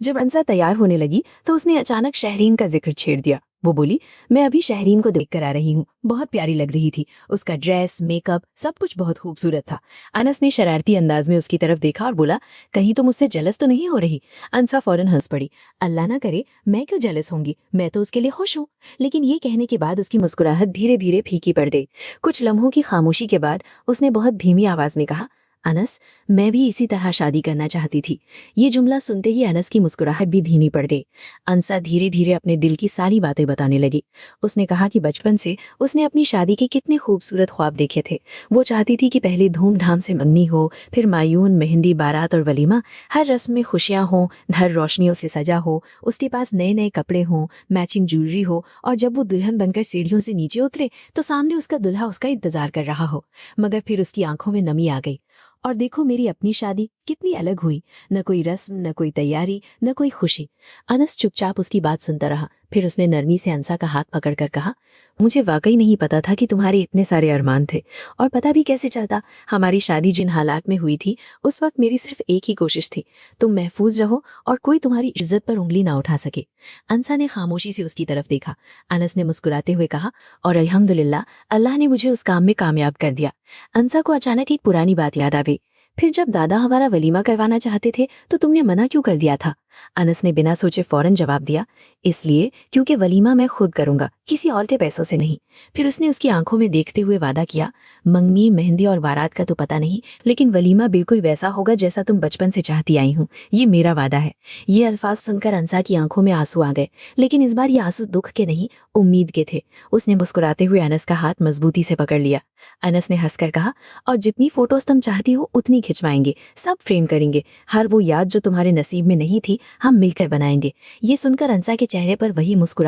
जब अंसा तैयार होने लगी तो उसने अचानक शहरीन का जिक्र छेड़ दिया। वो बोली, मैं अभी शहरीन को देख कर आ रही हूँ, बहुत प्यारी लग रही थी। उसका ड्रेस, मेकअप, सब कुछ बहुत खूबसूरत था। अनस ने शरारती अंदाज में उसकी तरफ देखा और बोला, कहीं तो मुझसे जलस तो नहीं हो रही? अंसा फौरन हंस पड़ी। अल्लाह ना करे, मैं क्यों जलस होंगी, मैं तो उसके लिए खुश हूँ। लेकिन ये कहने के बाद उसकी मुस्कुराहट धीरे धीरे फीकी पड़ गई। कुछ लम्हों की खामोशी के बाद उसने बहुत धीमी आवाज में कहा, अनस, मैं भी इसी तरह शादी करना चाहती थी। ये जुमला सुनते ही अनस की मुस्कुराहट भी धीमी पड़ गई। अंसा धीरे धीरे अपने दिल की सारी बातें बताने लगी। उसने कहा कि बचपन से उसने अपनी शादी के कितने खूबसूरत ख्वाब देखे थे। वो चाहती थी कि पहले धूमधाम से मंगनी हो, फिर मायून, मेहंदी, बारात और वलीमा। हर रस्म में खुशियां हो, घर रोशनियों से सजा हो, उसके पास नए नए कपड़े हों, मैचिंग ज्वेलरी हो, और जब वो दुल्हन बनकर सीढ़ियों से नीचे उतरे तो सामने उसका दुल्हा उसका इंतजार कर रहा हो। मगर फिर उसकी आंखों में नमी आ गई। और देखो मेरी अपनी शादी कितनी अलग हुई, न कोई रस्म, न कोई तैयारी, न कोई खुशी। अनस चुपचाप उसकी बात सुनता रहा। फिर उसने नरमी से अंसा का हाथ पकड़कर कहा, मुझे वाकई नहीं पता था कि तुम्हारे इतने सारे अरमान थे। और पता भी कैसे चलता, हमारी शादी जिन हालात में हुई थी उस वक्त मेरी सिर्फ एक ही कोशिश थी, तुम महफूज रहो और कोई तुम्हारी इज्जत पर उंगली ना उठा सके। अंसा ने खामोशी से उसकी तरफ देखा। अनस ने मुस्कुराते हुए कहा, और अल्हम्दुलिल्लाह, अल्लाह ने मुझे उस काम में कामयाब कर दिया। अंसा को अचानक एक पुरानी बात याद आ गई। फिर जब दादा हमारा वलीमा करवाना चाहते थे तो तुमने मना क्यों कर दिया था? अनस ने बिना सोचे फौरन जवाब दिया, इसलिए क्योंकि वलीमा मैं खुद करूंगा, किसी और के पैसों से नहीं। फिर उसने उसकी आंखों में देखते हुए वादा किया, मंगनी, मेहंदी और बारात का तो पता नहीं, लेकिन वलीमा बिल्कुल वैसा होगा जैसा तुम बचपन से चाहती आई हूँ। ये मेरा वादा है। ये अल्फाज सुनकर अंसा की आंखों में आंसू आ गए, लेकिन इस बार ये आंसू दुख के नहीं, उम्मीद के थे। उसने मुस्कुराते हुए अनस का हाथ मजबूती से पकड़ लिया। अनस ने हंसकर कहा, और जितनी फोटोज तुम चाहती हो उतनी खिंचवाएंगे, सब फ्रेम करेंगे। हर वो याद जो तुम्हारे नसीब में नहीं थी हम मिलकर बनाएंगे। ये सुनकर अंसा के चेहरे पर वही मुस्कुरा